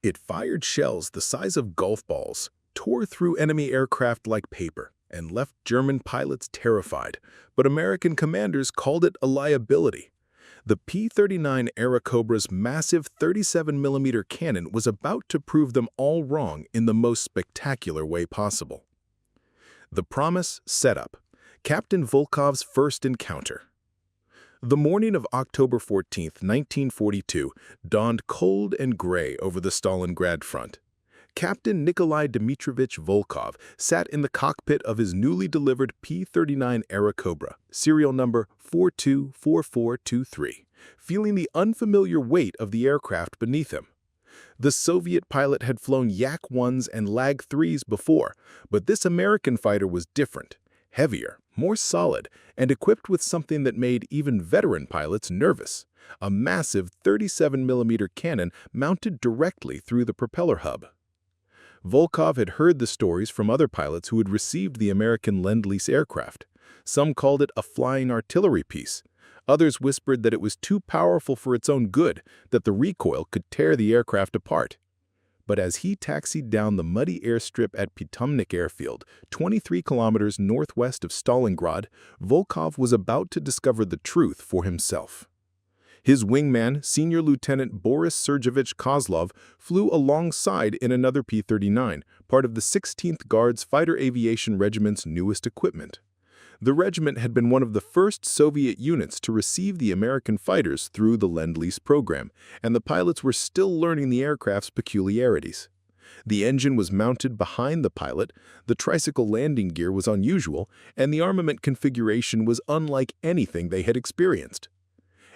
It fired shells the size of golf balls, tore through enemy aircraft like paper, and left German pilots terrified, but American commanders called it a liability. The P-39 Airacobra's massive 37mm cannon was about to prove them all wrong in the most spectacular way possible. The promise set up. Captain Volkov's first encounter. The morning of October 14, 1942, dawned cold and gray over the Stalingrad front. Captain Nikolai Dmitrievich Volkov sat in the cockpit of his newly delivered P-39 Airacobra, serial number 424423, feeling the unfamiliar weight of the aircraft beneath him. The Soviet pilot had flown Yak-1s and LaGG-3s before, but this American fighter was different, heavier, more solid, and equipped with something that made even veteran pilots nervous: a massive 37mm cannon mounted directly through the propeller hub. Volkov had heard the stories from other pilots who had received the American Lend-Lease aircraft. Some called it a flying artillery piece. Others whispered that it was too powerful for its own good, that the recoil could tear the aircraft apart. But as he taxied down the muddy airstrip at Potomnik Airfield, 23 kilometers northwest of Stalingrad, Volkov was about to discover the truth for himself. His wingman, Senior Lieutenant Boris Sergeyevich Kozlov, flew alongside in another P-39, part of the 16th Guards Fighter Aviation Regiment's newest equipment. The regiment had been one of the first Soviet units to receive the American fighters through the Lend-Lease program, and the pilots were still learning the aircraft's peculiarities. The engine was mounted behind the pilot, the tricycle landing gear was unusual, and the armament configuration was unlike anything they had experienced.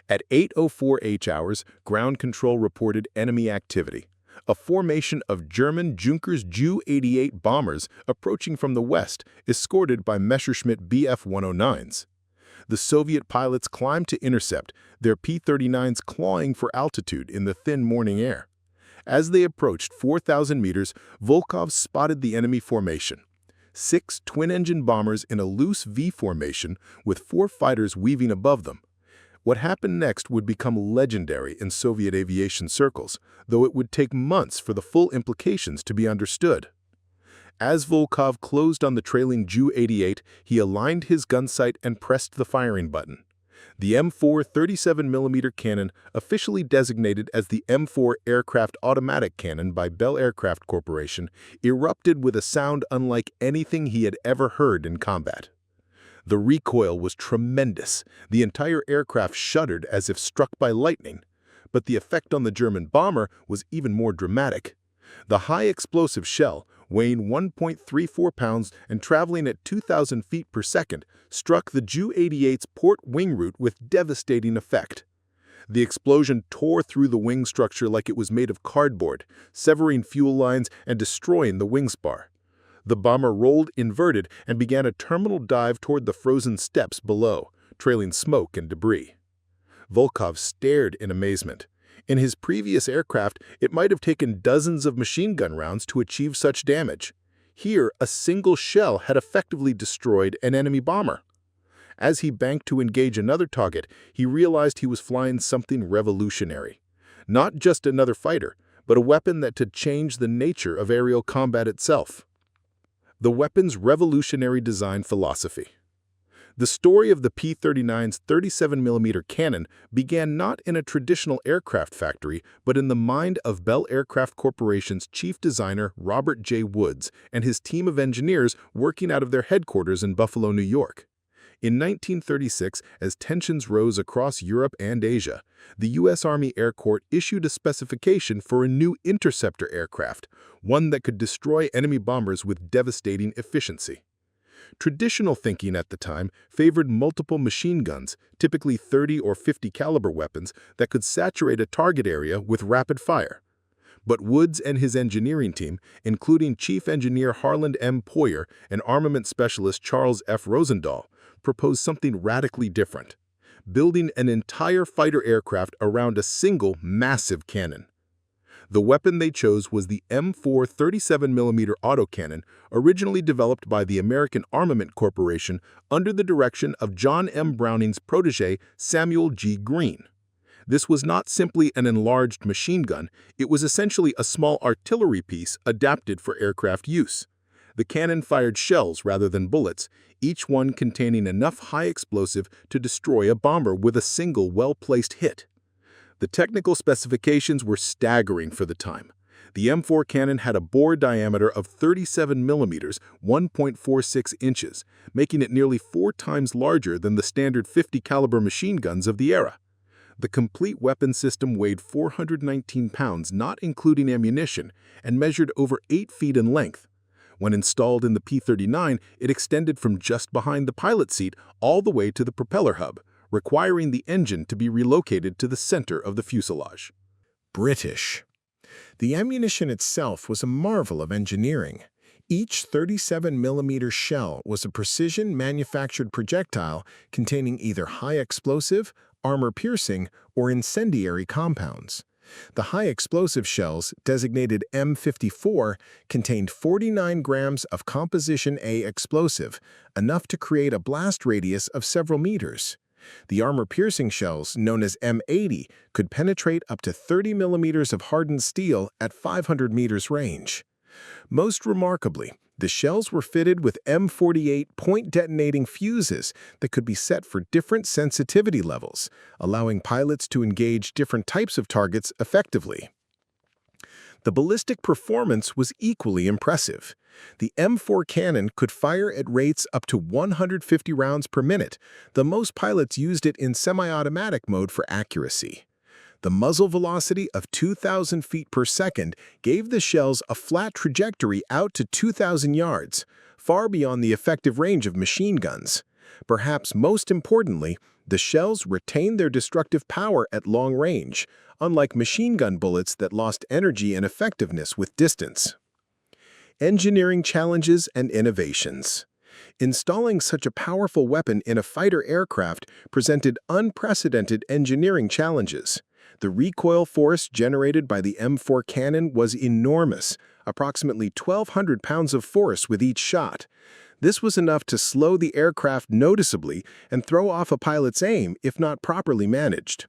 At 8:04 H-hours, ground control reported enemy activity. A formation of German Junkers Ju-88 bombers approaching from the west, escorted by Messerschmitt Bf-109s. The Soviet pilots climbed to intercept, their P-39s clawing for altitude in the thin morning air. As they approached 4,000 meters, Volkov spotted the enemy formation. 6 twin-engine bombers in a loose V formation with 4 fighters weaving above them. What happened next would become legendary in Soviet aviation circles, though it would take months for the full implications to be understood. As Volkov closed on the trailing Ju-88, he aligned his gun sight and pressed the firing button. The M4 37mm cannon, officially designated as the M4 Aircraft Automatic Cannon by Bell Aircraft Corporation, erupted with a sound unlike anything he had ever heard in combat. The recoil was tremendous. The entire aircraft shuddered as if struck by lightning. But the effect on the German bomber was even more dramatic. The high-explosive shell, weighing 1.34 pounds and traveling at 2,000 feet per second, struck the Ju-88's port wing root with devastating effect. The explosion tore through the wing structure like it was made of cardboard, severing fuel lines and destroying the wing spar. The bomber rolled inverted and began a terminal dive toward the frozen steppes below, trailing smoke and debris. Volkov stared in amazement. In his previous aircraft, it might have taken dozens of machine gun rounds to achieve such damage. Here, a single shell had effectively destroyed an enemy bomber. As he banked to engage another target, he realized he was flying something revolutionary. Not just another fighter, but a weapon that could change the nature of aerial combat itself. The weapon's revolutionary design philosophy. The story of the P-39's 37mm cannon began not in a traditional aircraft factory, but in the mind of Bell Aircraft Corporation's chief designer Robert J. Woods and his team of engineers working out of their headquarters in Buffalo, New York. In 1936, as tensions rose across Europe and Asia, the U.S. Army Air Corps issued a specification for a new interceptor aircraft, one that could destroy enemy bombers with devastating efficiency. Traditional thinking at the time favored multiple machine guns, typically 30 or 50 caliber weapons that could saturate a target area with rapid fire. But Woods and his engineering team, including Chief Engineer Harland M. Poyer and armament specialist Charles F. Rosendahl, proposed something radically different: building an entire fighter aircraft around a single massive cannon. The weapon they chose was the M4 37mm autocannon, originally developed by the American Armament Corporation under the direction of John M. Browning's protege Samuel G. Green. This was not simply an enlarged machine gun, it was essentially a small artillery piece adapted for aircraft use. The cannon fired shells rather than bullets, each one containing enough high explosive to destroy a bomber with a single well-placed hit. The technical specifications were staggering for the time. The M4 cannon had a bore diameter of 37 millimeters, 1.46 inches, making it nearly 4 times larger than the standard 50 caliber machine guns of the era. The complete weapon system weighed 419 pounds, not including ammunition, and measured over 8 feet in length. When installed in the P-39, it extended from just behind the pilot seat all the way to the propeller hub, requiring the engine to be relocated to the center of the fuselage. British. The ammunition itself was a marvel of engineering. Each 37mm shell was a precision-manufactured projectile containing either high explosive, armor-piercing, or incendiary compounds. The high-explosive shells, designated M54, contained 49 grams of Composition A explosive, enough to create a blast radius of several meters. The armor-piercing shells, known as M80, could penetrate up to 30 millimeters of hardened steel at 500 meters range. Most remarkably, the shells were fitted with M48 point-detonating fuses that could be set for different sensitivity levels, allowing pilots to engage different types of targets effectively. The ballistic performance was equally impressive. The M4 cannon could fire at rates up to 150 rounds per minute. The most pilots used it in semi-automatic mode for accuracy. The muzzle velocity of 2,000 feet per second gave the shells a flat trajectory out to 2,000 yards, far beyond the effective range of machine guns. Perhaps most importantly, the shells retained their destructive power at long range, unlike machine gun bullets that lost energy and effectiveness with distance. Engineering challenges and innovations. Installing such a powerful weapon in a fighter aircraft presented unprecedented engineering challenges. The recoil force generated by the M4 cannon was enormous, approximately 1,200 pounds of force with each shot. This was enough to slow the aircraft noticeably and throw off a pilot's aim if not properly managed.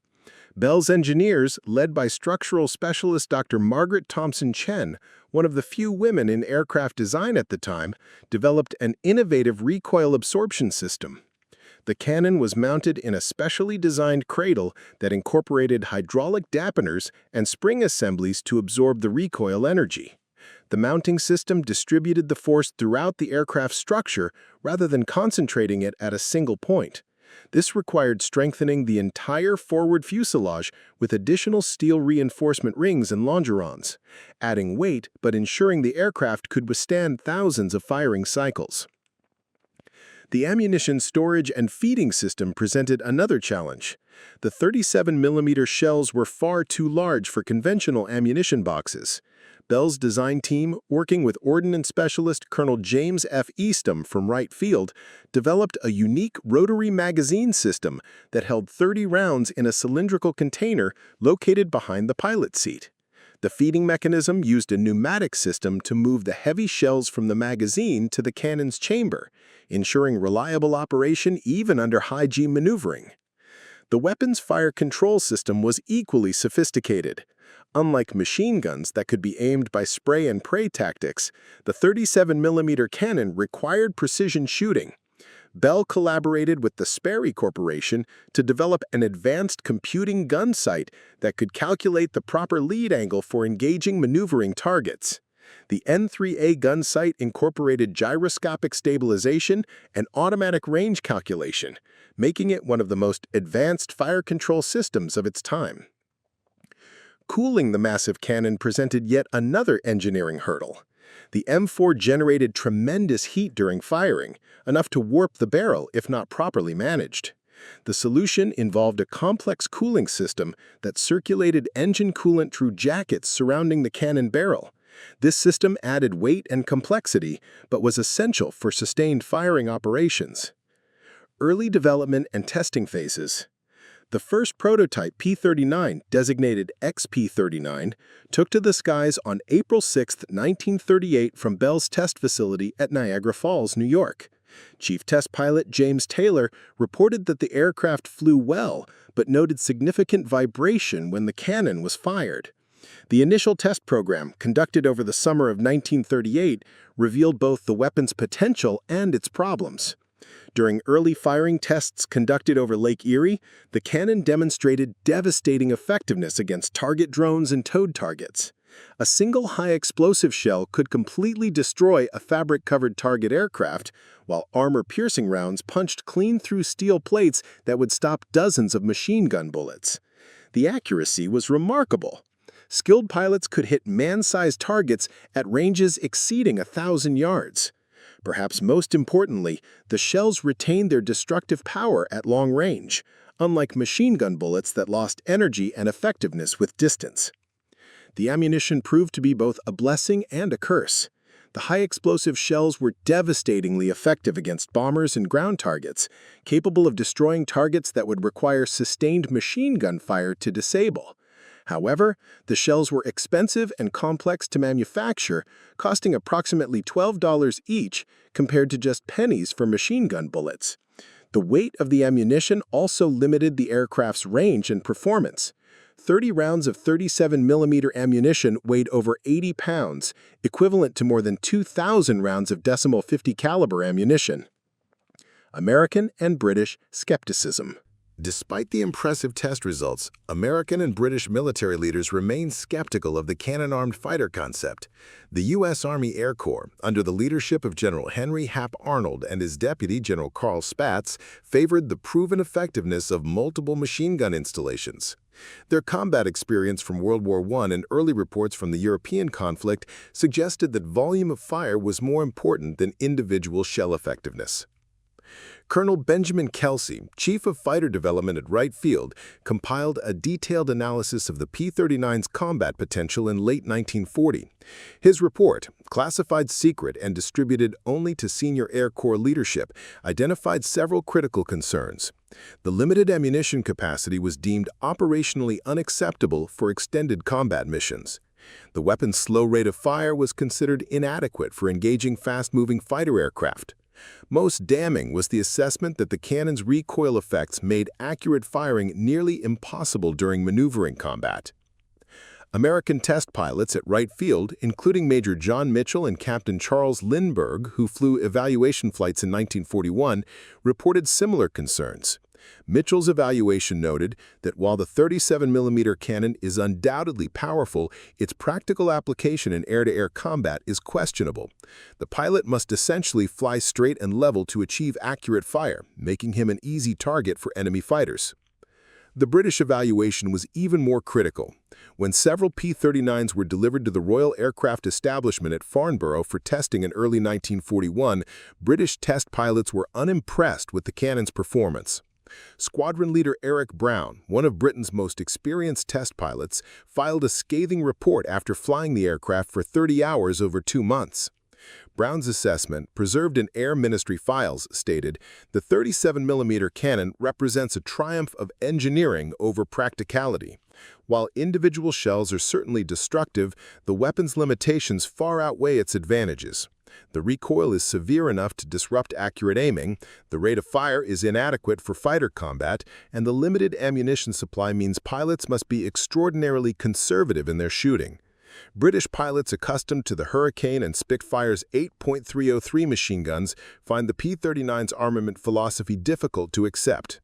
Bell's engineers, led by structural specialist Dr. Margaret Thompson Chen, one of the few women in aircraft design at the time, developed an innovative recoil absorption system. The cannon was mounted in a specially designed cradle that incorporated hydraulic dampeners and spring assemblies to absorb the recoil energy. The mounting system distributed the force throughout the aircraft's structure rather than concentrating it at a single point. This required strengthening the entire forward fuselage with additional steel reinforcement rings and longerons, adding weight but ensuring the aircraft could withstand thousands of firing cycles. The ammunition storage and feeding system presented another challenge. The 37mm shells were far too large for conventional ammunition boxes. Bell's design team, working with ordnance specialist Colonel James F. Eastham from Wright Field, developed a unique rotary magazine system that held 30 rounds in a cylindrical container located behind the pilot seat. The feeding mechanism used a pneumatic system to move the heavy shells from the magazine to the cannon's chamber, ensuring reliable operation even under high-G maneuvering. The weapon's fire control system was equally sophisticated. Unlike machine guns that could be aimed by spray and pray tactics, the 37mm cannon required precision shooting. Bell collaborated with the Sperry Corporation to develop an advanced computing gun sight that could calculate the proper lead angle for engaging maneuvering targets. The N3A gun sight incorporated gyroscopic stabilization and automatic range calculation, making it one of the most advanced fire control systems of its time. Cooling the massive cannon presented yet another engineering hurdle. The M4 generated tremendous heat during firing, enough to warp the barrel if not properly managed. The solution involved a complex cooling system that circulated engine coolant through jackets surrounding the cannon barrel. This system added weight and complexity, but was essential for sustained firing operations. Early development and testing phases. The first prototype P-39, designated XP-39, took to the skies on April 6, 1938 from Bell's test facility at Niagara Falls, New York. Chief Test Pilot James Taylor reported that the aircraft flew well, but noted significant vibration when the cannon was fired. The initial test program, conducted over the summer of 1938, revealed both the weapon's potential and its problems. During early firing tests conducted over Lake Erie, the cannon demonstrated devastating effectiveness against target drones and towed targets. A single high-explosive shell could completely destroy a fabric-covered target aircraft, while armor-piercing rounds punched clean through steel plates that would stop dozens of machine gun bullets. The accuracy was remarkable. Skilled pilots could hit man-sized targets at ranges exceeding 1,000 yards. Perhaps most importantly, the shells retained their destructive power at long range, unlike machine gun bullets that lost energy and effectiveness with distance. The ammunition proved to be both a blessing and a curse. The high-explosive shells were devastatingly effective against bombers and ground targets, capable of destroying targets that would require sustained machine gun fire to disable. However, the shells were expensive and complex to manufacture, costing approximately $12 each compared to just pennies for machine gun bullets. The weight of the ammunition also limited the aircraft's range and performance. 30 rounds of 37mm ammunition weighed over 80 pounds, equivalent to more than 2,000 rounds of .50 caliber ammunition. American and British skepticism. Despite the impressive test results, American and British military leaders remained skeptical of the cannon-armed fighter concept. The U.S. Army Air Corps, under the leadership of General Henry Hap Arnold and his deputy, General Carl Spaatz, favored the proven effectiveness of multiple machine gun installations. Their combat experience from World War I and early reports from the European conflict suggested that volume of fire was more important than individual shell effectiveness. Colonel Benjamin Kelsey, Chief of Fighter Development at Wright Field, compiled a detailed analysis of the P-39's combat potential in late 1940. His report, classified secret and distributed only to senior Air Corps leadership, identified several critical concerns. The limited ammunition capacity was deemed operationally unacceptable for extended combat missions. The weapon's slow rate of fire was considered inadequate for engaging fast-moving fighter aircraft. Most damning was the assessment that the cannon's recoil effects made accurate firing nearly impossible during maneuvering combat. American test pilots at Wright Field, including Major John Mitchell and Captain Charles Lindbergh, who flew evaluation flights in 1941, reported similar concerns. Mitchell's evaluation noted that while the 37mm cannon is undoubtedly powerful, its practical application in air-to-air combat is questionable. The pilot must essentially fly straight and level to achieve accurate fire, making him an easy target for enemy fighters. The British evaluation was even more critical. When several P-39s were delivered to the Royal Aircraft Establishment at Farnborough for testing in early 1941, British test pilots were unimpressed with the cannon's performance. Squadron leader Eric Brown, one of Britain's most experienced test pilots, filed a scathing report after flying the aircraft for 30 hours over 2 months. Brown's assessment, preserved in Air Ministry files, stated, "The 37mm cannon represents a triumph of engineering over practicality. While individual shells are certainly destructive, the weapon's limitations far outweigh its advantages. The recoil is severe enough to disrupt accurate aiming, the rate of fire is inadequate for fighter combat, and the limited ammunition supply means pilots must be extraordinarily conservative in their shooting." British pilots accustomed to the Hurricane and Spitfire's 8.303 machine guns find the P-39's armament philosophy difficult to accept.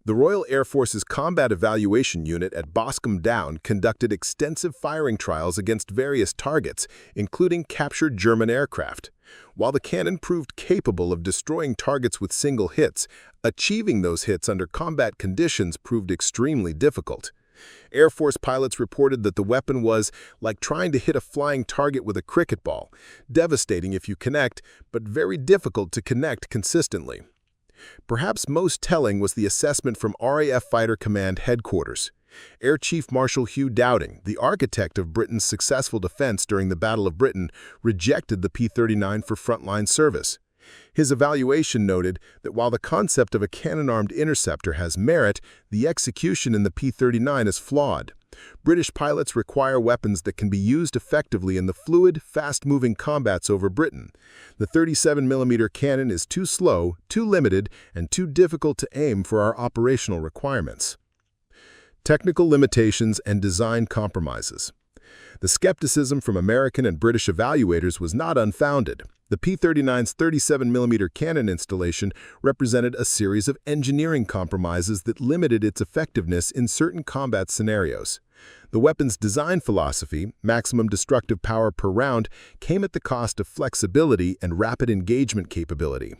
The Royal Air Force's Combat Evaluation Unit at Boscombe Down conducted extensive firing trials against various targets, including captured German aircraft. While the cannon proved capable of destroying targets with single hits, achieving those hits under combat conditions proved extremely difficult. Air Force pilots reported that the weapon was like trying to hit a flying target with a cricket ball, devastating if you connect, but very difficult to connect consistently. Perhaps most telling was the assessment from RAF Fighter Command Headquarters. Air Chief Marshal Hugh Dowding, the architect of Britain's successful defense during the Battle of Britain, rejected the P-39 for frontline service. His evaluation noted that while the concept of a cannon-armed interceptor has merit, the execution in the P-39 is flawed. British pilots require weapons that can be used effectively in the fluid, fast-moving combats over Britain. The 37mm cannon is too slow, too limited, and too difficult to aim for our operational requirements. Technical limitations and design compromises. The skepticism from American and British evaluators was not unfounded. The P-39's 37mm cannon installation represented a series of engineering compromises that limited its effectiveness in certain combat scenarios. The weapon's design philosophy, maximum destructive power per round, came at the cost of flexibility and rapid engagement capability.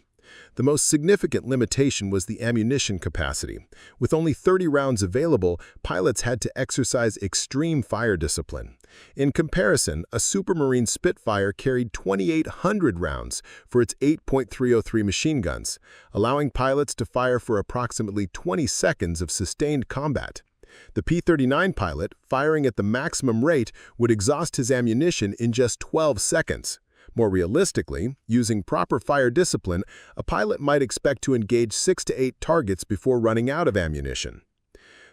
The most significant limitation was the ammunition capacity. With only 30 rounds available, pilots had to exercise extreme fire discipline. In comparison, a Supermarine Spitfire carried 2,800 rounds for its 8.303 machine guns, allowing pilots to fire for approximately 20 seconds of sustained combat. The P-39 pilot, firing at the maximum rate, would exhaust his ammunition in just 12 seconds. More realistically, using proper fire discipline, a pilot might expect to engage 6 to 8 targets before running out of ammunition.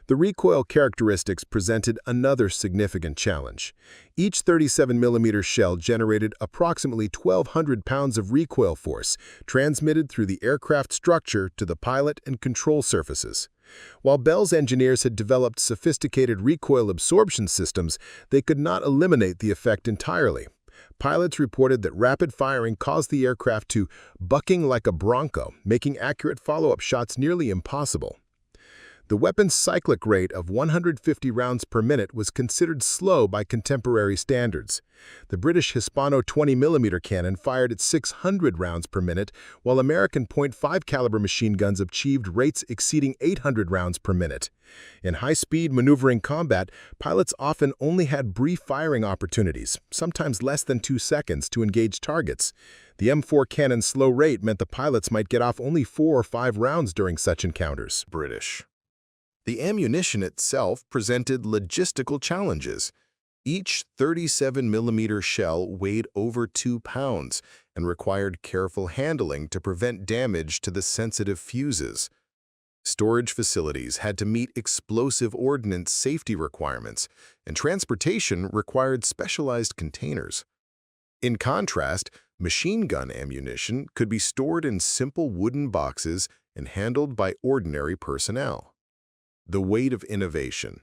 The recoil characteristics presented another significant challenge. Each 37mm shell generated approximately 1,200 pounds of recoil force, transmitted through the aircraft structure to the pilot and control surfaces. While Bell's engineers had developed sophisticated recoil absorption systems, they could not eliminate the effect entirely. Pilots reported that rapid firing caused the aircraft to bucking like a bronco, making accurate follow-up shots nearly impossible. The weapon's cyclic rate of 150 rounds per minute was considered slow by contemporary standards. The British Hispano 20mm cannon fired at 600 rounds per minute, while American .5 caliber machine guns achieved rates exceeding 800 rounds per minute. In high-speed maneuvering combat, pilots often only had brief firing opportunities, sometimes less than 2 seconds, to engage targets. The M4 cannon's slow rate meant the pilots might get off only 4 or 5 rounds during such encounters. British. The ammunition itself presented logistical challenges. Each 37mm shell weighed over 2 pounds and required careful handling to prevent damage to the sensitive fuses. Storage facilities had to meet explosive ordnance safety requirements, and transportation required specialized containers. In contrast, machine gun ammunition could be stored in simple wooden boxes and handled by ordinary personnel. The weight of innovation.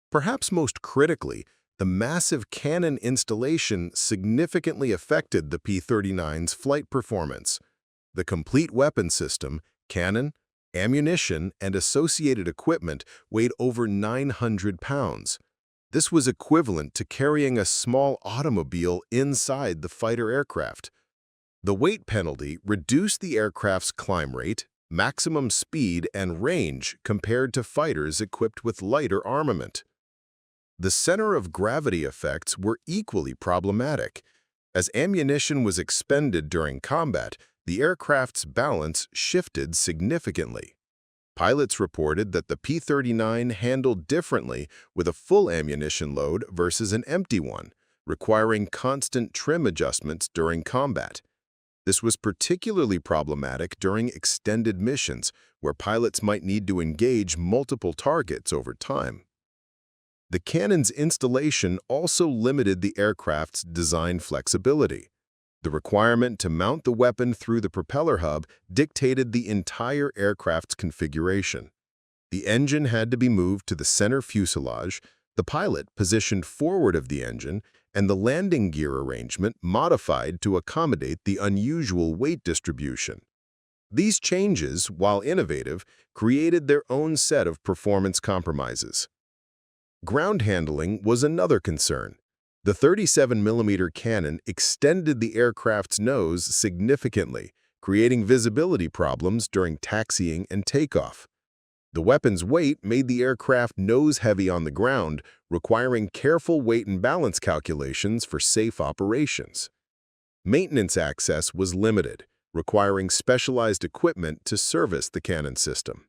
Perhaps most critically, the massive cannon installation significantly affected the P-39's flight performance. The complete weapon system, cannon, ammunition, and associated equipment weighed over 900 pounds. This was equivalent to carrying a small automobile inside the fighter aircraft. The weight penalty reduced the aircraft's climb rate, maximum speed, and range compared to fighters equipped with lighter armament. The center of gravity effects were equally problematic. As ammunition was expended during combat, the aircraft's balance shifted significantly. Pilots reported that the P-39 handled differently with a full ammunition load versus an empty one, requiring constant trim adjustments during combat. This was particularly problematic during extended missions, where pilots might need to engage multiple targets over time. The cannon's installation also limited the aircraft's design flexibility. The requirement to mount the weapon through the propeller hub dictated the entire aircraft's configuration. The engine had to be moved to the center fuselage, the pilot positioned forward of the engine, and the landing gear arrangement modified to accommodate the unusual weight distribution. These changes, while innovative, created their own set of performance compromises. Ground handling was another concern. The 37mm cannon extended the aircraft's nose significantly, creating visibility problems during taxiing and takeoff. The weapon's weight made the aircraft nose-heavy on the ground, requiring careful weight and balance calculations for safe operations. Maintenance access was limited, requiring specialized equipment to service the cannon system.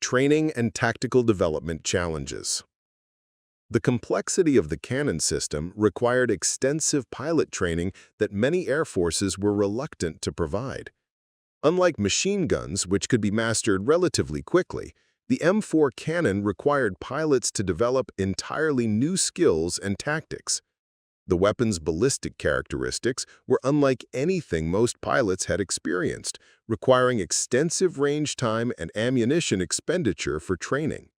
Training and tactical development challenges. The complexity of the cannon system required extensive pilot training that many air forces were reluctant to provide. Unlike machine guns, which could be mastered relatively quickly, The M4 cannon required pilots to develop entirely new skills and tactics. The weapon's ballistic characteristics were unlike anything most pilots had experienced, requiring extensive range time and ammunition expenditure for training.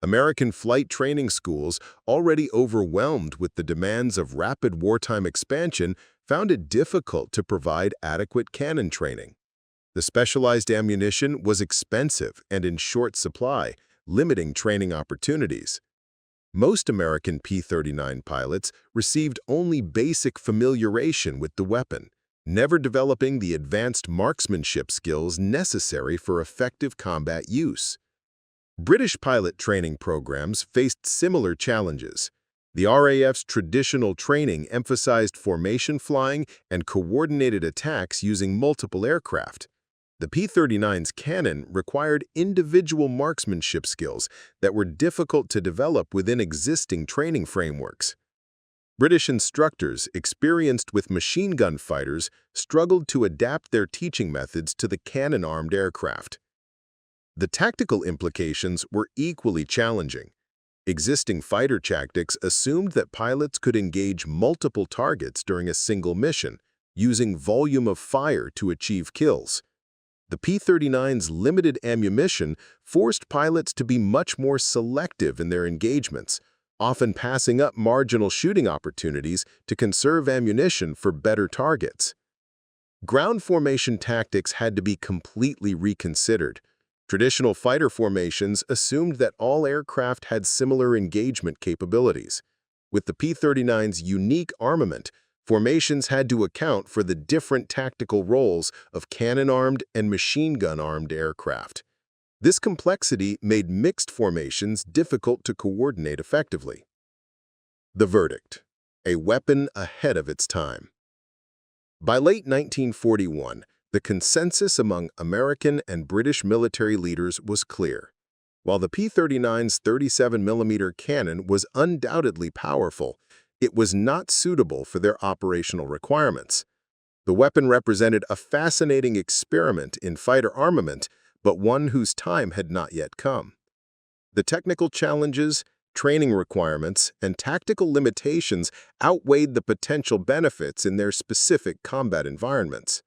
American flight training schools, already overwhelmed with the demands of rapid wartime expansion, found it difficult to provide adequate cannon training. The specialized ammunition was expensive and in short supply, limiting training opportunities. Most American P-39 pilots received only basic familiarization with the weapon, never developing the advanced marksmanship skills necessary for effective combat use. British pilot training programs faced similar challenges. The RAF's traditional training emphasized formation flying and coordinated attacks using multiple aircraft. The P-39's cannon required individual marksmanship skills that were difficult to develop within existing training frameworks. British instructors experienced with machine gun fighters struggled to adapt their teaching methods to the cannon-armed aircraft. The tactical implications were equally challenging. Existing fighter tactics assumed that pilots could engage multiple targets during a single mission, using volume of fire to achieve kills. The P-39's limited ammunition forced pilots to be much more selective in their engagements, often passing up marginal shooting opportunities to conserve ammunition for better targets. Ground formation tactics had to be completely reconsidered. Traditional fighter formations assumed that all aircraft had similar engagement capabilities. With the P-39's unique armament, formations had to account for the different tactical roles of cannon-armed and machine gun-armed aircraft. This complexity made mixed formations difficult to coordinate effectively. The verdict: a weapon ahead of its time. By late 1941, the consensus among American and British military leaders was clear. While the P-39's 37mm cannon was undoubtedly powerful, it was not suitable for their operational requirements. The weapon represented a fascinating experiment in fighter armament, but one whose time had not yet come. The technical challenges, training requirements, and tactical limitations outweighed the potential benefits in their specific combat environments.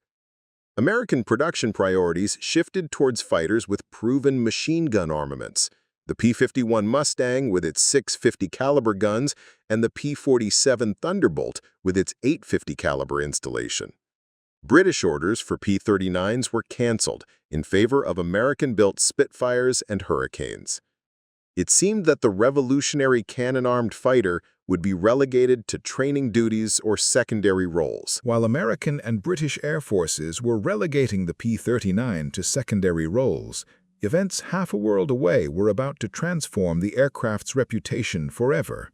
American production priorities shifted towards fighters with proven machine gun armaments, the P-51 Mustang with its 650 caliber guns and the P-47 Thunderbolt with its 850 caliber installation. British orders for P-39s were canceled in favor of American-built Spitfires and Hurricanes. It seemed that the revolutionary cannon-armed fighter would be relegated to training duties or secondary roles. While American and British Air Forces were relegating the P-39 to secondary roles, events half a world away were about to transform the aircraft's reputation forever.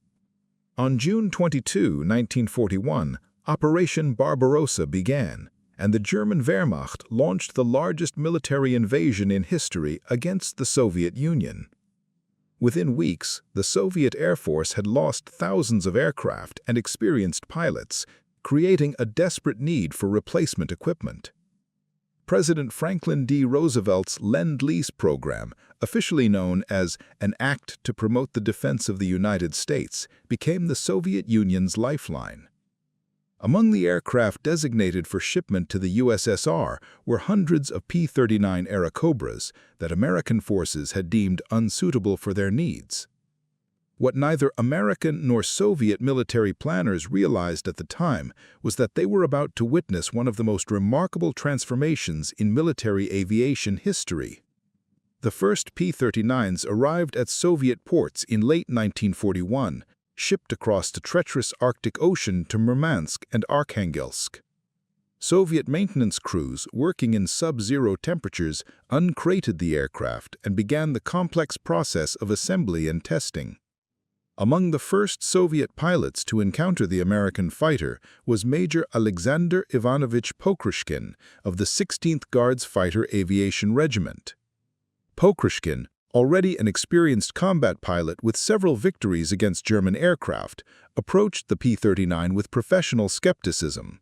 On June 22, 1941, Operation Barbarossa began, and the German Wehrmacht launched the largest military invasion in history against the Soviet Union. Within weeks, the Soviet Air Force had lost thousands of aircraft and experienced pilots, creating a desperate need for replacement equipment. President Franklin D. Roosevelt's Lend-Lease program, officially known as an Act to Promote the Defense of the United States, became the Soviet Union's lifeline. Among the aircraft designated for shipment to the USSR were hundreds of P-39 Airacobras that American forces had deemed unsuitable for their needs. What neither American nor Soviet military planners realized at the time was that they were about to witness one of the most remarkable transformations in military aviation history. The first P-39s arrived at Soviet ports in late 1941, shipped across the treacherous Arctic Ocean to Murmansk and Arkhangelsk. Soviet maintenance crews working in sub-zero temperatures uncrated the aircraft and began the complex process of assembly and testing. Among the first Soviet pilots to encounter the American fighter was Major Alexander Ivanovich Pokrushkin of the 16th Guards Fighter Aviation Regiment. Pokrushkin, already an experienced combat pilot with several victories against German aircraft, approached the P-39 with professional skepticism.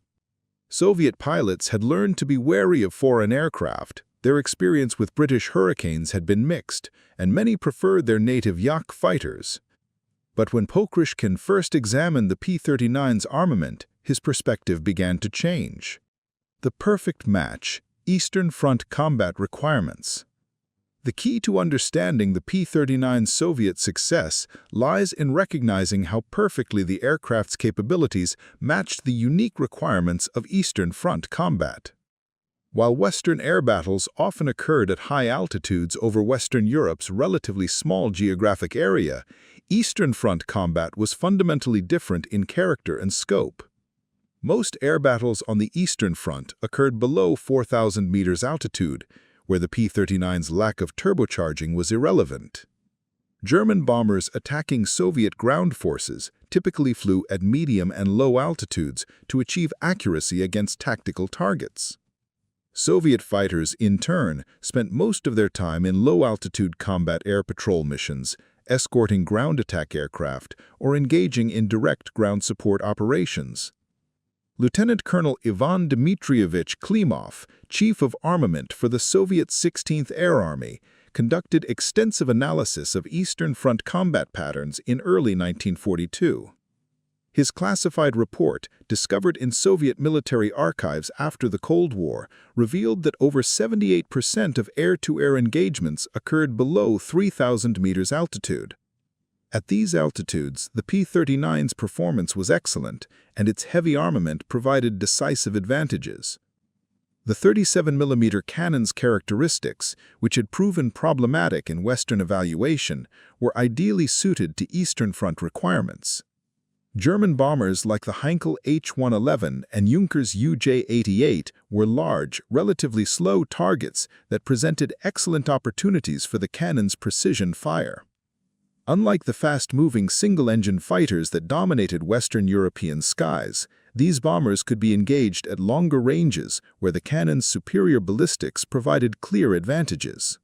Soviet pilots had learned to be wary of foreign aircraft, Their experience with British Hurricanes had been mixed, and many preferred their native Yak fighters. But when Pokrishkin first examined the P-39's armament, his perspective began to change. The perfect match: Eastern Front combat requirements. The key to understanding the P-39's Soviet success lies in recognizing how perfectly the aircraft's capabilities matched the unique requirements of Eastern Front combat. While Western air battles often occurred at high altitudes over Western Europe's relatively small geographic area, Eastern Front combat was fundamentally different in character and scope. Most air battles on the Eastern Front occurred below 4,000 meters altitude, where the P-39's lack of turbocharging was irrelevant. German bombers attacking Soviet ground forces typically flew at medium and low altitudes to achieve accuracy against tactical targets. Soviet fighters, in turn, spent most of their time in low-altitude combat air patrol missions, escorting ground attack aircraft or engaging in direct ground support operations. Lieutenant Colonel Ivan Dmitrievich Klimov, Chief of Armament for the Soviet 16th Air Army, conducted extensive analysis of Eastern Front combat patterns in early 1942. His classified report, discovered in Soviet military archives after the Cold War, revealed that over 78% of air-to-air engagements occurred below 3,000 meters altitude. At these altitudes, the P-39's performance was excellent, and its heavy armament provided decisive advantages. The 37mm cannon's characteristics, which had proven problematic in Western evaluation, were ideally suited to Eastern Front requirements. German bombers like the Heinkel H-111 and Junkers UJ-88 were large, relatively slow targets that presented excellent opportunities for the cannon's precision fire. Unlike the fast-moving single-engine fighters that dominated Western European skies, these bombers could be engaged at longer ranges where the cannon's superior ballistics provided clear advantages.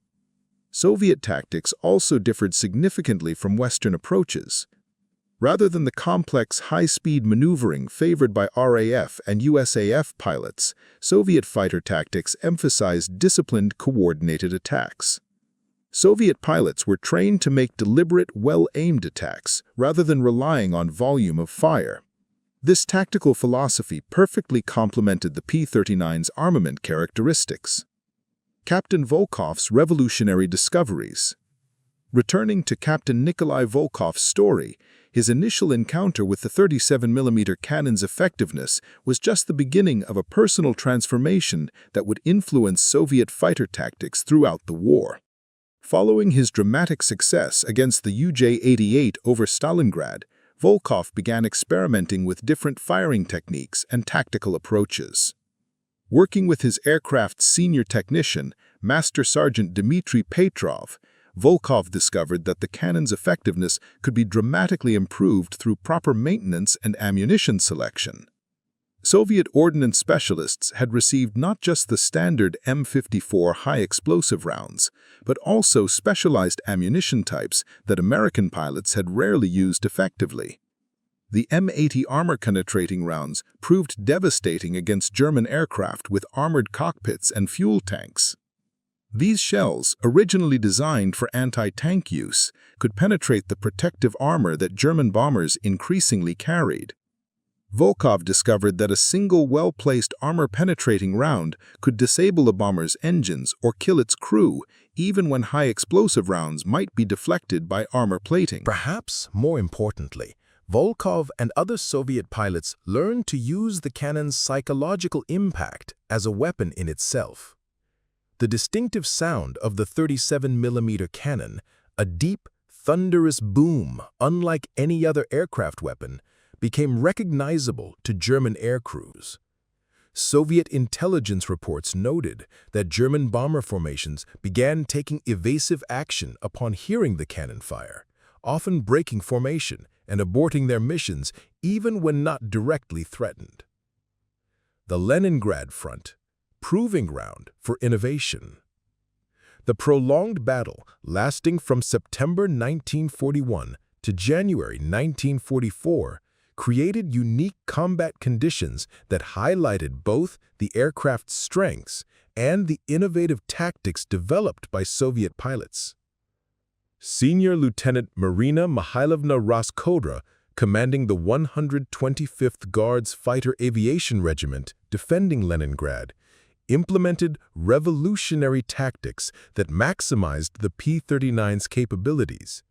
Soviet tactics also differed significantly from Western approaches. Rather than the complex high-speed maneuvering favored by RAF and USAF pilots, Soviet fighter tactics emphasized disciplined, coordinated attacks. Soviet pilots were trained to make deliberate, well-aimed attacks rather than relying on volume of fire. This tactical philosophy perfectly complemented the P-39's armament characteristics. Captain Volkov's revolutionary discoveries. Returning to Captain Nikolai Volkov's story, his initial encounter with the 37mm cannon's effectiveness was just the beginning of a personal transformation that would influence Soviet fighter tactics throughout the war. Following his dramatic success against the UJ-88 over Stalingrad, Volkov began experimenting with different firing techniques and tactical approaches. Working with his aircraft's senior technician, Master Sergeant Dmitry Petrov, Volkov discovered that the cannon's effectiveness could be dramatically improved through proper maintenance and ammunition selection. Soviet ordnance specialists had received not just the standard M54 high-explosive rounds, but also specialized ammunition types that American pilots had rarely used effectively. The M80 armor-penetrating rounds proved devastating against German aircraft with armored cockpits and fuel tanks. These shells, originally designed for anti-tank use, could penetrate the protective armor that German bombers increasingly carried. Volkov discovered that a single well-placed armor-penetrating round could disable a bomber's engines or kill its crew, even when high-explosive rounds might be deflected by armor plating. Perhaps more importantly, Volkov and other Soviet pilots learned to use the cannon's psychological impact as a weapon in itself. The distinctive sound of the 37mm cannon, a deep, thunderous boom unlike any other aircraft weapon, became recognizable to German air crews. Soviet intelligence reports noted that German bomber formations began taking evasive action upon hearing the cannon fire, often breaking formation and aborting their missions even when not directly threatened. The Leningrad Front, proving ground for innovation. The prolonged battle, lasting from September 1941 to January 1944, created unique combat conditions that highlighted both the aircraft's strengths and the innovative tactics developed by Soviet pilots. Senior Lieutenant Marina Mikhailovna Roskodra, commanding the 125th Guards Fighter Aviation Regiment defending Leningrad, implemented revolutionary tactics that maximized the P-39's capabilities.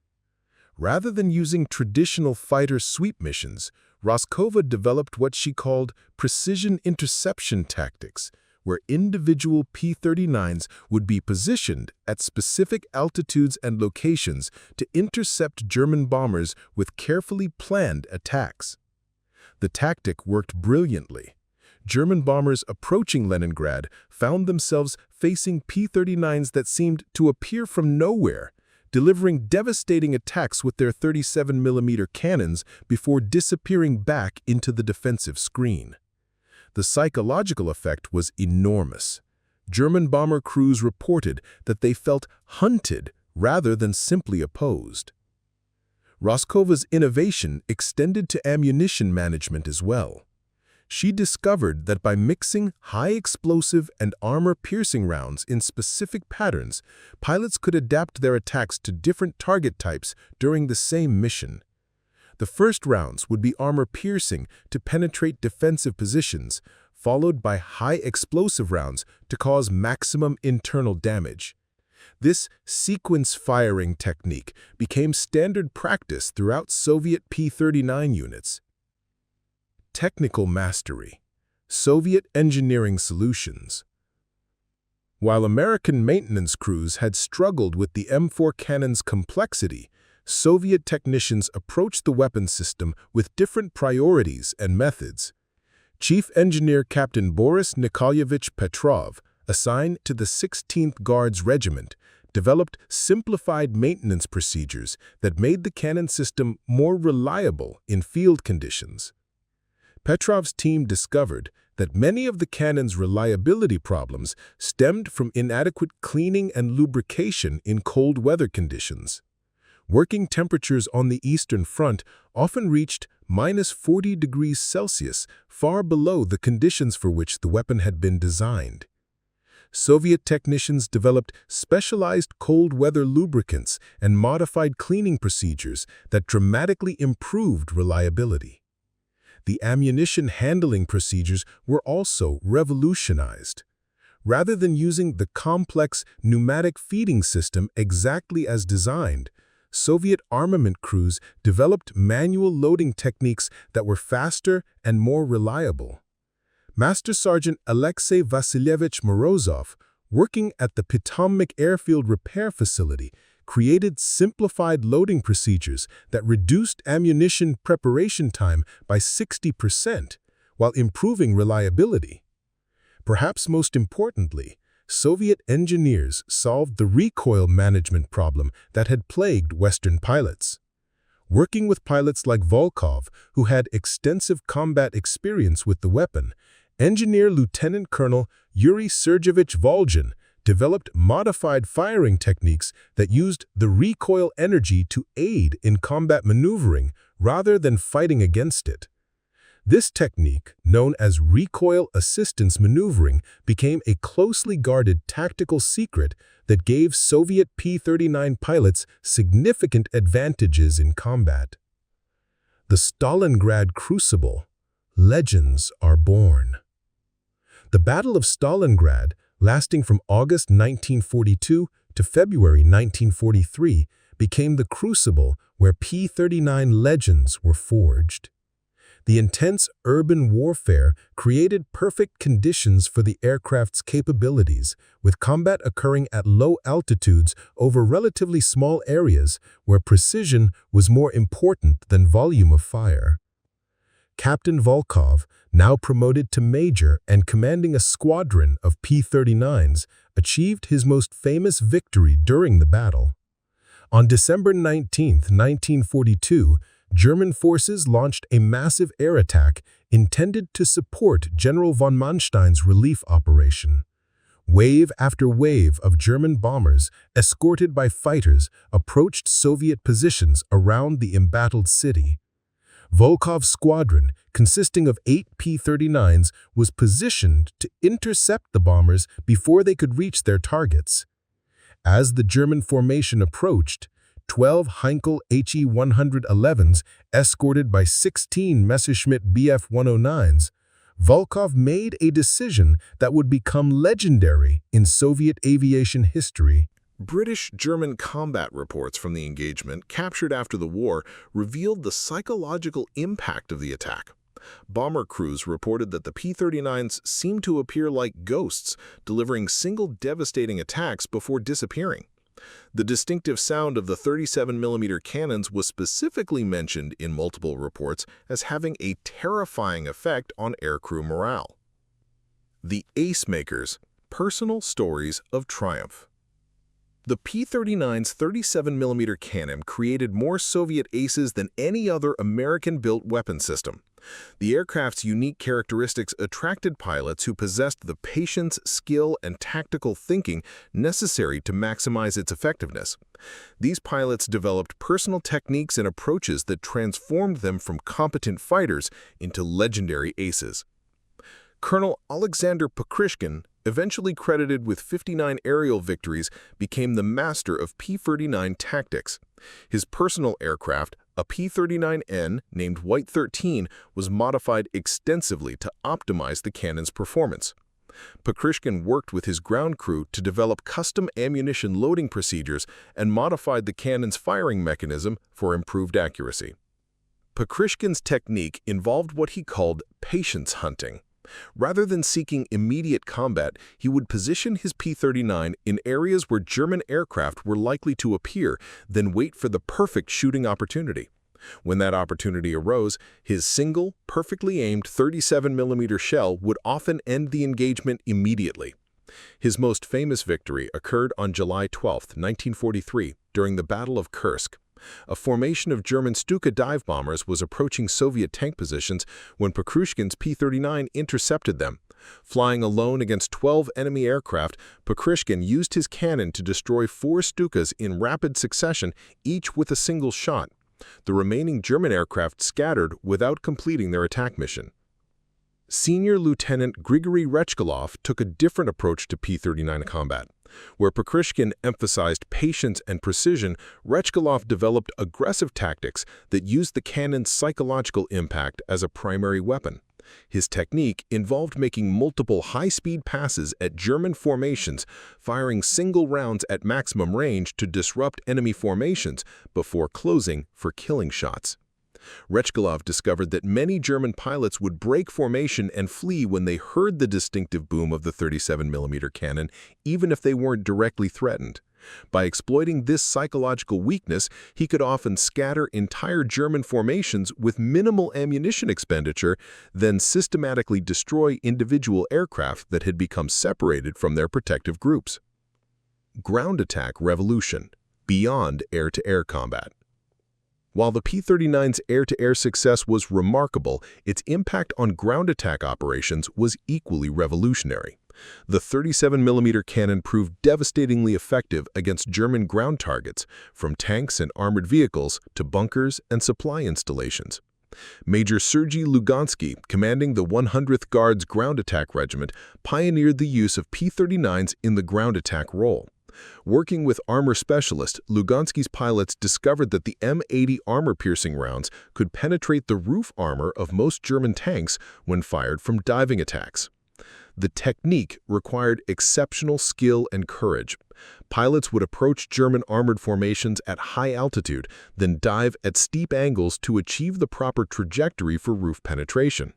Rather than using traditional fighter sweep missions, Roskodra developed what she called precision interception tactics, where individual P-39s would be positioned at specific altitudes and locations to intercept German bombers with carefully planned attacks. The tactic worked brilliantly. German bombers approaching Leningrad found themselves facing P-39s that seemed to appear from nowhere, delivering devastating attacks with their 37mm cannons before disappearing back into the defensive screen. The psychological effect was enormous. German bomber crews reported that they felt hunted rather than simply opposed. Roskodva's innovation extended to ammunition management as well. She discovered that by mixing high-explosive and armor-piercing rounds in specific patterns, pilots could adapt their attacks to different target types during the same mission. The first rounds would be armor-piercing to penetrate defensive positions, followed by high-explosive rounds to cause maximum internal damage. This sequence firing technique became standard practice throughout Soviet P-39 units. Technical mastery. Soviet engineering solutions. While American maintenance crews had struggled with the M4 cannon's complexity, Soviet technicians approached the weapon system with different priorities and methods. Chief Engineer Captain Boris Nikolaevich Petrov, assigned to the 16th Guards Regiment, developed simplified maintenance procedures that made the cannon system more reliable in field conditions. Petrov's team discovered that many of the cannon's reliability problems stemmed from inadequate cleaning and lubrication in cold weather conditions. Working temperatures on the Eastern Front often reached -40 degrees Celsius, far below the conditions for which the weapon had been designed. Soviet technicians developed specialized cold weather lubricants and modified cleaning procedures that dramatically improved reliability. The ammunition handling procedures were also revolutionized. Rather than using the complex pneumatic feeding system exactly as designed, Soviet armament crews developed manual loading techniques that were faster and more reliable. Master Sergeant Alexei Vasilyevich Morozov, working at the Potomac Airfield Repair Facility, created simplified loading procedures that reduced ammunition preparation time by 60% while improving reliability. Perhaps most importantly, Soviet engineers solved the recoil management problem that had plagued Western pilots. Working with pilots like Volkov, who had extensive combat experience with the weapon, Engineer Lieutenant Colonel Yuri Sergeyevich Volgin developed modified firing techniques that used the recoil energy to aid in combat maneuvering rather than fighting against it. This technique, known as recoil assistance maneuvering, became a closely guarded tactical secret that gave Soviet P-39 pilots significant advantages in combat. The Stalingrad Crucible. Legends are born. The Battle of Stalingrad, lasting from August 1942 to February 1943, became the crucible where P-39 legends were forged. The intense urban warfare created perfect conditions for the aircraft's capabilities, with combat occurring at low altitudes over relatively small areas where precision was more important than volume of fire. Captain Volkov, now promoted to major and commanding a squadron of P-39s, achieved his most famous victory during the battle. On December 19, 1942, German forces launched a massive air attack intended to support General von Manstein's relief operation. Wave after wave of German bombers, escorted by fighters, approached Soviet positions around the embattled city. Volkov's squadron, consisting of 8 P-39s, was positioned to intercept the bombers before they could reach their targets. As the German formation approached, 12 Heinkel He-111s, escorted by 16 Messerschmitt Bf-109s, Volkov made a decision that would become legendary in Soviet aviation history. British-German combat reports from the engagement, captured after the war, revealed the psychological impact of the attack. Bomber crews reported that the P-39s seemed to appear like ghosts, delivering single devastating attacks before disappearing. The distinctive sound of the 37mm cannons was specifically mentioned in multiple reports as having a terrifying effect on aircrew morale. The Ace Makers: Personal Stories of Triumph. The P-39's 37mm cannon created more Soviet aces than any other American-built weapon system. The aircraft's unique characteristics attracted pilots who possessed the patience, skill, and tactical thinking necessary to maximize its effectiveness. These pilots developed personal techniques and approaches that transformed them from competent fighters into legendary aces. Colonel Alexander Pokryshkin, eventually credited with 59 aerial victories, became the master of P-39 tactics. His personal aircraft, a P-39N named White 13, was modified extensively to optimize the cannon's performance. Pokryshkin worked with his ground crew to develop custom ammunition loading procedures and modified the cannon's firing mechanism for improved accuracy. Pokryshkin's technique involved what he called patience hunting. Rather than seeking immediate combat, he would position his P-39 in areas where German aircraft were likely to appear, then wait for the perfect shooting opportunity. When that opportunity arose, his single, perfectly aimed 37mm shell would often end the engagement immediately. His most famous victory occurred on July 12, 1943, during the Battle of Kursk. A formation of German Stuka dive bombers was approaching Soviet tank positions when Pokryshkin's P-39 intercepted them. Flying alone against 12 enemy aircraft, Pokryshkin used his cannon to destroy 4 Stukas in rapid succession, each with a single shot. The remaining German aircraft scattered without completing their attack mission. Senior Lieutenant Grigory Rechkolov took a different approach to P-39 combat. Where Pokryshkin emphasized patience and precision, Rechkolov developed aggressive tactics that used the cannon's psychological impact as a primary weapon. His technique involved making multiple high-speed passes at German formations, firing single rounds at maximum range to disrupt enemy formations before closing for killing shots. Rechkolov discovered that many German pilots would break formation and flee when they heard the distinctive boom of the 37mm cannon, even if they weren't directly threatened. By exploiting this psychological weakness, he could often scatter entire German formations with minimal ammunition expenditure, then systematically destroy individual aircraft that had become separated from their protective groups. Ground attack revolution, beyond air-to-air combat. While the P-39's air-to-air success was remarkable, its impact on ground attack operations was equally revolutionary. The 37mm cannon proved devastatingly effective against German ground targets, from tanks and armored vehicles to bunkers and supply installations. Major Sergei Lugansky, commanding the 100th Guards Ground Attack Regiment, pioneered the use of P-39s in the ground attack role. Working with armor specialists, Lugansky's pilots discovered that the M80 armor-piercing rounds could penetrate the roof armor of most German tanks when fired from diving attacks. The technique required exceptional skill and courage. Pilots would approach German armored formations at high altitude, then dive at steep angles to achieve the proper trajectory for roof penetration.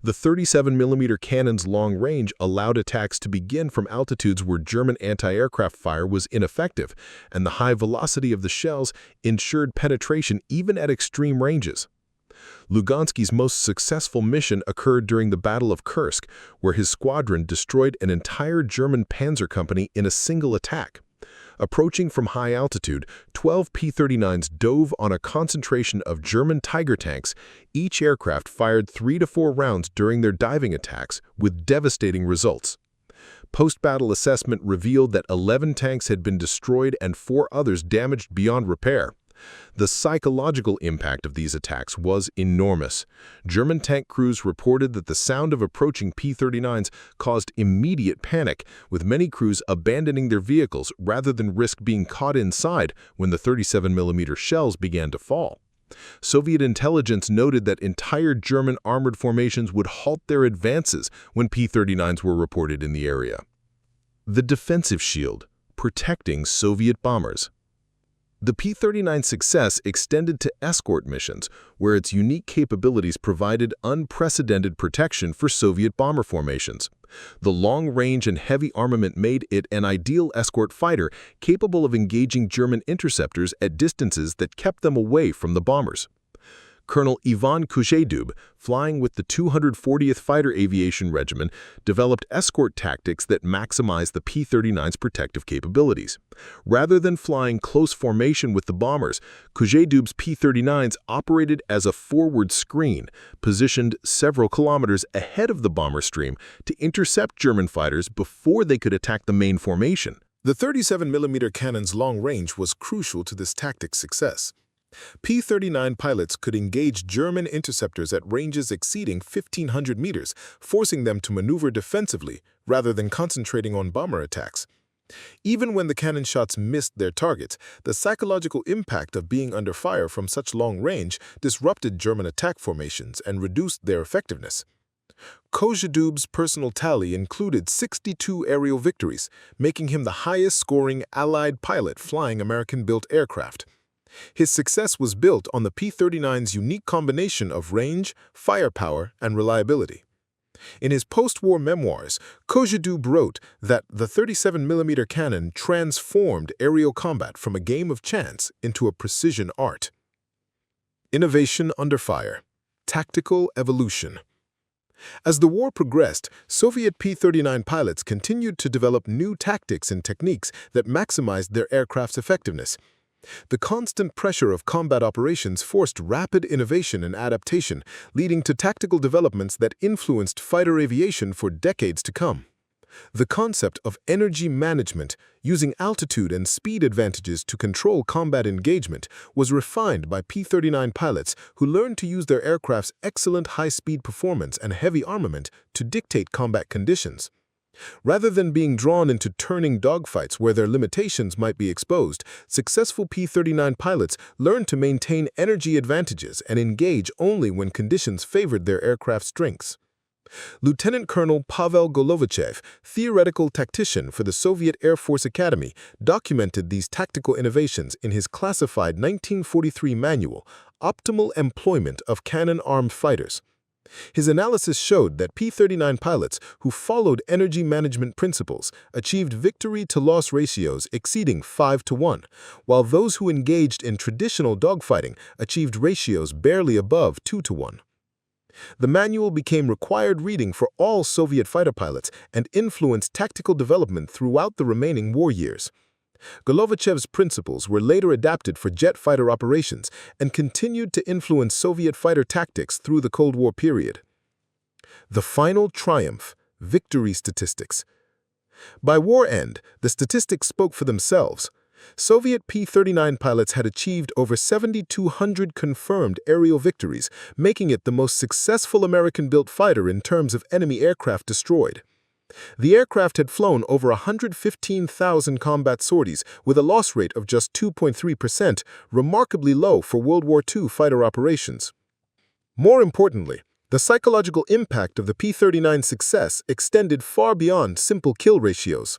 The 37mm cannon's long range allowed attacks to begin from altitudes where German anti-aircraft fire was ineffective, and the high velocity of the shells ensured penetration even at extreme ranges. Lugansky's most successful mission occurred during the Battle of Kursk, where his squadron destroyed an entire German panzer company in a single attack. Approaching from high altitude, 12 P-39s dove on a concentration of German Tiger tanks. Each aircraft fired 3 to 4 rounds during their diving attacks, with devastating results. Post-battle assessment revealed that 11 tanks had been destroyed and 4 others damaged beyond repair. The psychological impact of these attacks was enormous. German tank crews reported that the sound of approaching P-39s caused immediate panic, with many crews abandoning their vehicles rather than risk being caught inside when the 37mm shells began to fall. Soviet intelligence noted that entire German armored formations would halt their advances when P-39s were reported in the area. The defensive shield, protecting Soviet bombers. The P-39 success extended to escort missions, where its unique capabilities provided unprecedented protection for Soviet bomber formations. The long range and heavy armament made it an ideal escort fighter capable of engaging German interceptors at distances that kept them away from the bombers. Colonel Ivan Kuzeydub, flying with the 240th Fighter Aviation Regiment, developed escort tactics that maximized the P-39's protective capabilities. Rather than flying close formation with the bombers, Kuzeydub's P-39s operated as a forward screen, positioned several kilometers ahead of the bomber stream to intercept German fighters before they could attack the main formation. The 37mm cannon's long range was crucial to this tactic's success. P-39 pilots could engage German interceptors at ranges exceeding 1,500 meters, forcing them to maneuver defensively rather than concentrating on bomber attacks. Even when the cannon shots missed their targets, the psychological impact of being under fire from such long range disrupted German attack formations and reduced their effectiveness. Kozeydub's personal tally included 62 aerial victories, making him the highest-scoring Allied pilot flying American-built aircraft. His success was built on the P-39's unique combination of range, firepower, and reliability. In his post-war memoirs, Kozeydub wrote that the 37mm cannon transformed aerial combat from a game of chance into a precision art. Innovation under fire. Tactical evolution. As the war progressed, Soviet P-39 pilots continued to develop new tactics and techniques that maximized their aircraft's effectiveness. The constant pressure of combat operations forced rapid innovation and adaptation, leading to tactical developments that influenced fighter aviation for decades to come. The concept of energy management, using altitude and speed advantages to control combat engagement, was refined by P-39 pilots who learned to use their aircraft's excellent high-speed performance and heavy armament to dictate combat conditions. Rather than being drawn into turning dogfights where their limitations might be exposed, successful P-39 pilots learned to maintain energy advantages and engage only when conditions favored their aircraft's strengths. Lieutenant Colonel Pavel Golovachev, theoretical tactician for the Soviet Air Force Academy, documented these tactical innovations in his classified 1943 manual, Optimal Employment of Cannon-Armed Fighters. His analysis showed that P-39 pilots who followed energy management principles achieved victory-to-loss ratios exceeding 5-to-1, while those who engaged in traditional dogfighting achieved ratios barely above 2-to-1. The manual became required reading for all Soviet fighter pilots and influenced tactical development throughout the remaining war years. Golovachev's principles were later adapted for jet fighter operations and continued to influence Soviet fighter tactics through the Cold War period. The final triumph, victory statistics. By war end, the statistics spoke for themselves. Soviet P-39 pilots had achieved over 7,200 confirmed aerial victories, making it the most successful American-built fighter in terms of enemy aircraft destroyed. The aircraft had flown over 115,000 combat sorties with a loss rate of just 2.3%, remarkably low for World War II fighter operations. More importantly, the psychological impact of the P-39 success extended far beyond simple kill ratios.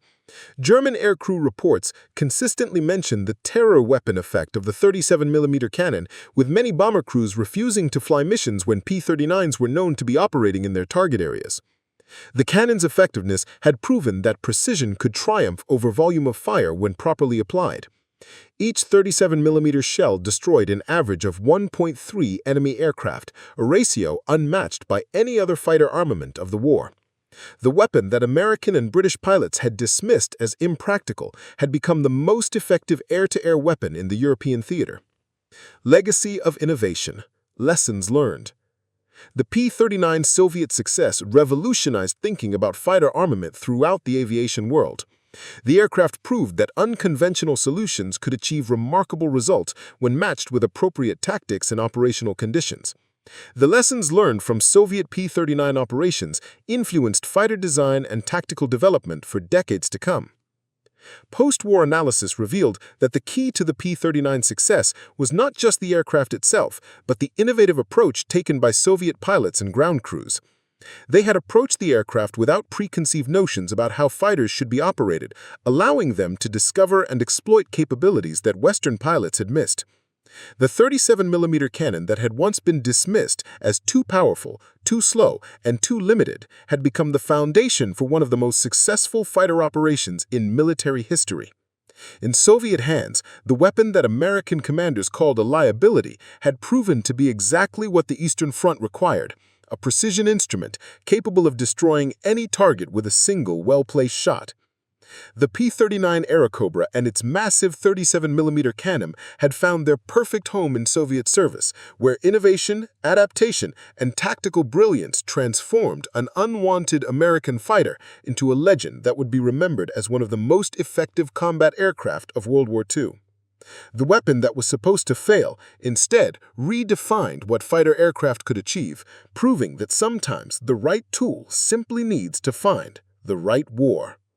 German aircrew reports consistently mentioned the terror weapon effect of the 37mm cannon, with many bomber crews refusing to fly missions when P-39s were known to be operating in their target areas. The cannon's effectiveness had proven that precision could triumph over volume of fire when properly applied. Each 37mm shell destroyed an average of 1.3 enemy aircraft, a ratio unmatched by any other fighter armament of the war. The weapon that American and British pilots had dismissed as impractical had become the most effective air-to-air weapon in the European theater. Legacy of innovation. Lessons learned. The P-39 Soviet success revolutionized thinking about fighter armament throughout the aviation world. The aircraft proved that unconventional solutions could achieve remarkable results when matched with appropriate tactics and operational conditions. The lessons learned from Soviet P-39 operations influenced fighter design and tactical development for decades to come. Post-war analysis revealed that the key to the P-39 success was not just the aircraft itself, but the innovative approach taken by Soviet pilots and ground crews. They had approached the aircraft without preconceived notions about how fighters should be operated, allowing them to discover and exploit capabilities that Western pilots had missed. The 37mm cannon that had once been dismissed as too powerful, too slow, and too limited had become the foundation for one of the most successful fighter operations in military history. In Soviet hands, the weapon that American commanders called a liability had proven to be exactly what the Eastern Front required: a precision instrument capable of destroying any target with a single well-placed shot. The P-39 Airacobra and its massive 37mm cannon had found their perfect home in Soviet service, where innovation, adaptation, and tactical brilliance transformed an unwanted American fighter into a legend that would be remembered as one of the most effective combat aircraft of World War II. The weapon that was supposed to fail instead redefined what fighter aircraft could achieve, proving that sometimes the right tool simply needs to find the right war.